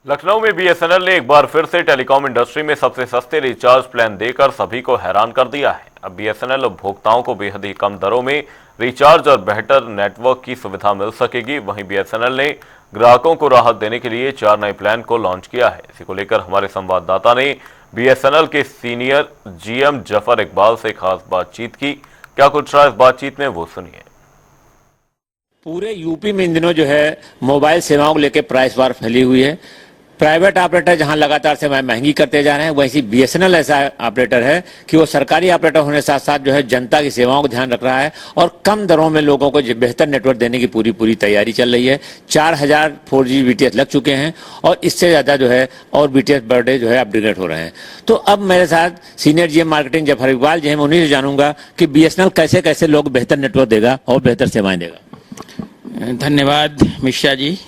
लखनऊ में बीएसएनएल ने एक बार फिर से टेलीकॉम इंडस्ट्री में सबसे सस्ते रिचार्ज प्लान देकर सभी को हैरान कर दिया है। अब बीएसएनएल उपभोक्ताओं को बेहद ही कम दरों में रिचार्ज और बेहतर नेटवर्क की सुविधा मिल सकेगी। वहीं बीएसएनएल ने ग्राहकों को राहत देने के लिए 4 नए प्लान को लॉन्च किया है। इसी को लेकर हमारे संवाददाता ने बीएसएनएल के सीनियर जीएम जफर इकबाल से खास बातचीत की। क्या कुछ रहा इस बातचीत में, वो सुनिए। पूरे यूपी में इन दिनों जो है मोबाइल सेवाओं को लेकर प्राइस वार फैली हुई है। प्राइवेट ऑपरेटर जहां लगातार सेवाएं महंगी करते जा रहे हैं, वैसे बीएसएनएल ऐसा ऑपरेटर है कि वो सरकारी ऑपरेटर होने के साथ साथ जो है जनता की सेवाओं को ध्यान रख रहा है और कम दरों में लोगों को बेहतर नेटवर्क देने की पूरी तैयारी चल रही है। 4000 4G बीटीएस लग चुके हैं और इससे ज्यादा जो है और बीटीएस पर डे जो है अपग्रेड हो रहे हैं। तो अब मेरे साथ senior GM marketing Zafar Iqbal ji हैं, उन्हीं से जानूंगा कि बीएसएनएल कैसे कैसे लोग बेहतर नेटवर्क देगा और बेहतर सेवाएं देगा। धन्यवाद मिश्रा जी,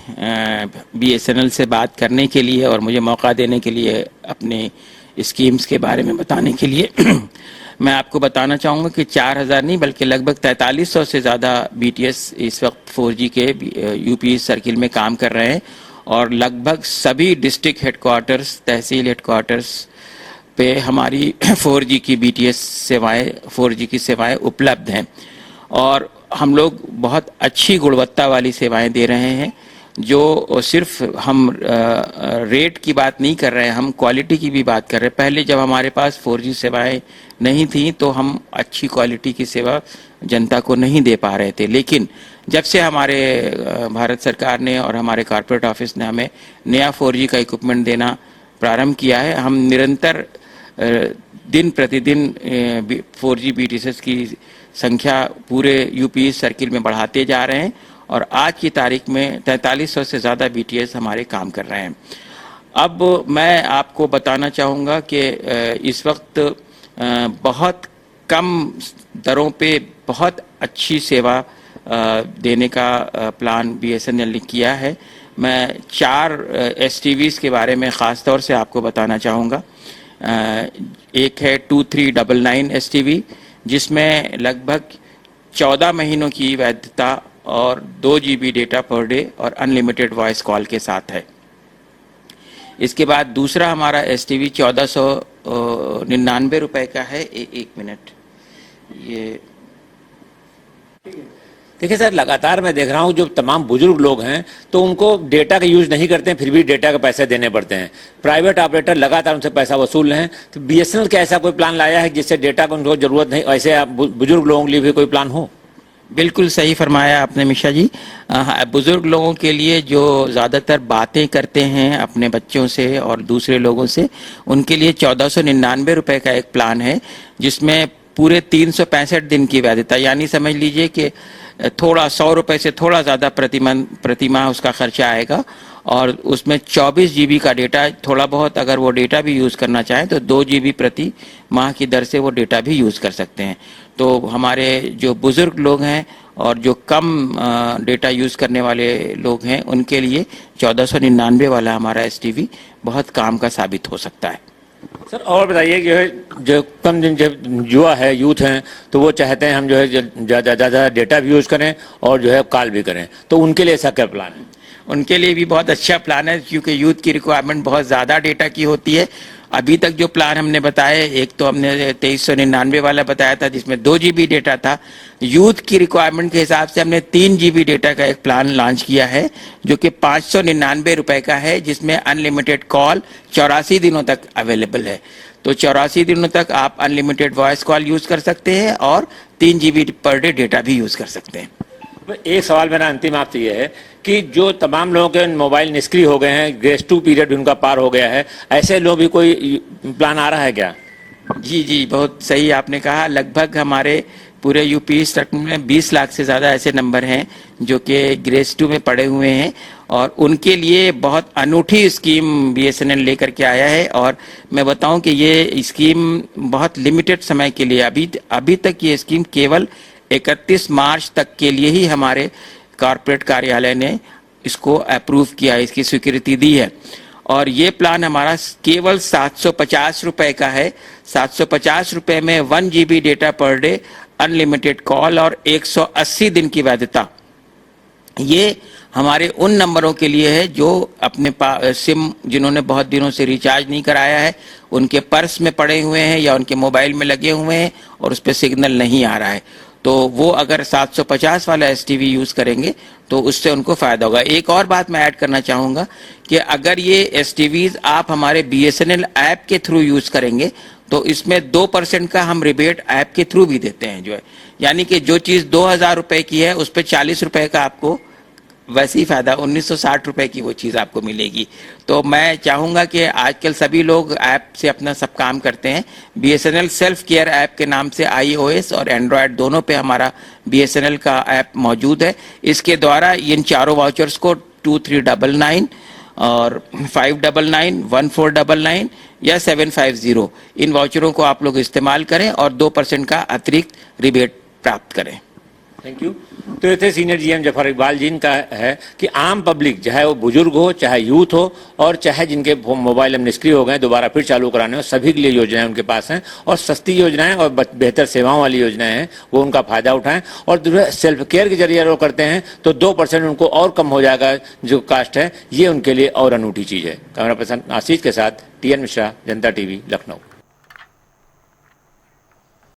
बीएसएनएल से बात करने के लिए और मुझे मौका देने के लिए अपने स्कीम्स के बारे में बताने के लिए। मैं आपको बताना चाहूँगा कि 4000 नहीं बल्कि लगभग 4300 से ज़्यादा बीटीएस इस वक्त 4G के यूपी सर्किल में काम कर रहे हैं और लगभग सभी डिस्ट्रिक्ट हेडक्वार्टर्स, तहसील हेडक्वार्टर्स पे हमारी 4G की बीटीएस सेवाएं, 4G की सेवाएं उपलब्ध हैं और हम लोग बहुत अच्छी गुणवत्ता वाली सेवाएं दे रहे हैं। जो सिर्फ हम रेट की बात नहीं कर रहे हैं, हम क्वालिटी की भी बात कर रहे हैं। पहले जब हमारे पास 4G सेवाएं नहीं थी तो हम अच्छी क्वालिटी की सेवा जनता को नहीं दे पा रहे थे, लेकिन जब से हमारे भारत सरकार ने और हमारे कॉर्पोरेट ऑफिस ने हमें नया 4G का इक्विपमेंट देना प्रारंभ किया है, हम निरंतर दिन प्रतिदिन 4G बीटीएस की संख्या पूरे यूपी सर्किल में बढ़ाते जा रहे हैं और आज की तारीख में 4300 से ज़्यादा बीटीएस हमारे काम कर रहे हैं। अब मैं आपको बताना चाहूँगा कि इस वक्त बहुत कम दरों पे बहुत अच्छी सेवा देने का प्लान बीएसएनएल ने किया है। मैं 4 STVs के बारे में ख़ास तौर से आपको बताना चाहूँगा। एक है 2399 STV जिसमें लगभग 14 महीनों की वैधता और 2 GB डेटा पर डे और अनलिमिटेड वॉइस कॉल के साथ है। इसके बाद दूसरा हमारा STV 1499 रुपए का है। एक मिनट, ये देखिए सर, लगातार मैं देख रहा हूँ जो तमाम बुजुर्ग लोग हैं तो उनको डेटा का यूज नहीं करते हैं, फिर भी डेटा के पैसे देने पड़ते हैं। प्राइवेट ऑपरेटर लगातार उनसे पैसा वसूल रहे हैं। तो बीएसएनएल क्या ऐसा कोई प्लान लाया है जिससे डेटा को उनको जरूरत नहीं, ऐसे बुजुर्ग लोगों के लिए भी कोई प्लान हो? बिल्कुल सही फरमाया आपने मिश्रा जी। बुजुर्ग लोगों के लिए जो ज़्यादातर बातें करते हैं अपने बच्चों से और दूसरे लोगों से, उनके लिए 1499 रुपए का एक प्लान है जिसमें पूरे 365 दिन की वैधता, यानी समझ लीजिए कि थोड़ा 100 रुपए से थोड़ा ज़्यादा प्रति माह उसका खर्चा आएगा और उसमें 24 GB का डेटा, थोड़ा बहुत अगर वो डेटा भी यूज़ करना चाहें तो 2 GB प्रति माह की दर से वो डेटा भी यूज़ कर सकते हैं। तो हमारे जो बुज़ुर्ग लोग हैं और जो कम डेटा यूज़ करने वाले लोग हैं उनके लिए 1499 वाला हमारा STV बहुत काम का साबित हो सकता है। सर और बताइए कि जो कम दिन जब युवा है, यूथ हैं, तो वो चाहते हैं हम जो है ज़्यादा डेटा भी यूज़ करें और जो है कॉल भी करें, तो उनके लिए ऐसा क्या प्लान है? उनके लिए भी बहुत अच्छा प्लान है क्योंकि यूथ की रिक्वायरमेंट बहुत ज़्यादा डेटा की होती है। अभी तक जो प्लान हमने बताए, एक तो हमने 2399 वाला बताया था जिसमें 2 GB डेटा था। यूथ की रिक्वायरमेंट के हिसाब से हमने 3 GB डेटा का एक प्लान लॉन्च किया है जो कि 599 रुपए का है, जिसमें अनलिमिटेड कॉल 84 दिनों तक अवेलेबल है। तो 84 दिनों तक आप अनलिमिटेड वॉइस कॉल यूज़ कर सकते हैं और 3 GB पर डे डेटा भी यूज़ कर सकते हैं। एक सवाल मेरा अंतिम आपसे ये है कि जो तमाम लोगों के मोबाइल निष्क्रिय हो गए हैं, ग्रेस 2 पीरियड उनका पार हो गया है, ऐसे लोग भी कोई प्लान आ रहा है क्या? जी, बहुत सही आपने कहा। लगभग हमारे पूरे यूपी स्टेट में 20 लाख से ज़्यादा ऐसे नंबर हैं जो कि ग्रेस 2 में पड़े हुए हैं और उनके लिए बहुत अनूठी स्कीम बीएसएनएल लेकर के आया है। और मैं बताऊं कि ये स्कीम बहुत लिमिटेड समय के लिए, अभी तक ये स्कीम केवल 31 मार्च तक के लिए ही हमारे कॉर्पोरेट कार्यालय ने इसको अप्रूव किया है, इसकी स्वीकृति दी है। और ये प्लान हमारा केवल 750 रुपए का है। 750 रुपए में 1 GB data per day, unlimited call और 180 दिन की वैधता। ये हमारे उन नंबरों के लिए है जो अपने सिम जिन्होंने बहुत दिनों से रिचार्ज नहीं कराया है, उनके पर्स में पड़े हुए हैं या उनके मोबाइल में लगे हुए हैं और उस पर सिग्नल नहीं आ रहा है, तो वो अगर 750 वाला एसटीवी यूज करेंगे तो उससे उनको फायदा होगा। एक और बात मैं ऐड करना चाहूंगा कि अगर ये एसटीवीज आप हमारे बीएसएनएल ऐप के थ्रू यूज करेंगे तो इसमें 2% का हम रिबेट ऐप के थ्रू भी देते हैं, जो है यानी कि जो चीज 2000 रुपए की है उस पर 40 रुपए का आपको वैसे ही फायदा 1960 रुपए की वो चीज आपको मिलेगी। तो मैं चाहूंगा कि आजकल सभी लोग ऐप से अपना सब काम करते हैं। बीएसएनएल सेल्फ केयर ऐप के नाम से iOS और एंड्रॉयड दोनों पे हमारा बीएसएनएल का ऐप मौजूद है। इसके द्वारा इन चारों वाउचर्स को 2399 और 599, 1499 या 750 इन वाउचरों को आप लोग इस्तेमाल करें और 2% का अतिरिक्त रिबेट प्राप्त करें। Thank you. तो ये थे सीनियर जीएम जफर इकबाल जी का है कि आम पब्लिक चाहे वो बुजुर्ग हो, चाहे यूथ हो और चाहे जिनके मोबाइल अब निष्क्रिय हो गए दोबारा फिर चालू कराने हो, सभी के लिए योजनाएं उनके पास हैं और सस्ती योजनाएं और बेहतर सेवाओं वाली योजनाएं हैं, वो उनका फायदा उठाएं। और सेल्फ केयर के जरिए वो करते हैं तो 2% उनको और कम हो जाएगा जो कास्ट है, ये उनके लिए और अनूठी चीज है। कैमरा पर्सन आशीष के साथ TN मिश्रा, जनता टीवी, लखनऊ।